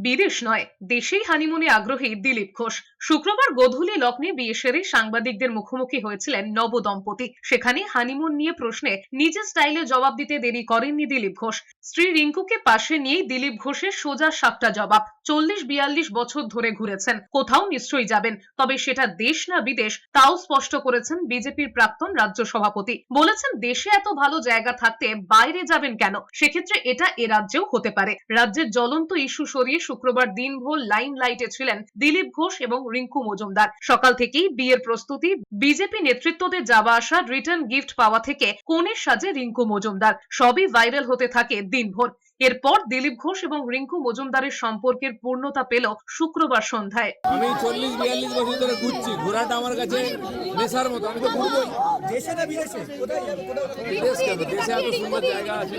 বিদেশ নয়, দেশেই হানিমুনে আগ্রহী দিলীপ ঘোষ। শুক্রবার গোধূলি লগ্নে বিয়ে সেরে সাংবাদিকদের মুখোমুখি হয়েছিলেন নবদম্পতি। সেখানে হানিমুন নিয়ে প্রশ্নে নিজের স্টাইলে জবাব দিতে দেরি করেননি দিলীপ ঘোষ। স্ত্রী রিঙ্কুকে পাশে নিয়েই দিলীপ ঘোষের সোজা সাপটা জবাব। 40-42 বছর ধরে ঘুরেছেন, কোথাও নিশ্চয়ই যাবেন, তবে সেটা দেশ না বিদেশ তাও স্পষ্ট করেছেন বিজেপির প্রাক্তন রাজ্য সভাপতি। বলেছেন, দেশে এত ভালো জায়গা থাকতে বাইরে যাবেন কেন? সেক্ষেত্রে এটা এ রাজ্যেও হতে পারে। রাজ্যের জ্বলন্ত ইস্যু সরিয়ে শুক্রবার দিনভর লাইমলাইটে ছিলেন দিলীপ ঘোষ এবং রিঙ্কু মজুমদার। সকাল থেকেই বিয়ের প্রস্তুতি, বিজেপি নেতৃত্বদের যাওয়া আসা, রিটার্ন গিফট পাওয়া থেকে কনের সাজে রিঙ্কু মজুমদার, সবই ভাইরাল হতে থাকে দিনভর। এরপর দিলীপ ঘোষ এবং রিঙ্কু মজুমদারের সম্পর্কের পূর্ণতা পেল শুক্রবার সন্ধ্যায়। আমি 40-42 বছর ধরে ঘুরছি, ঘোরাটা আমার কাছে নেশার মতো। আমি তো ঘুরবই। দেশে না বিদেশে? কোথায় যাবে? দেশে এত সুন্দর জায়গা আছে।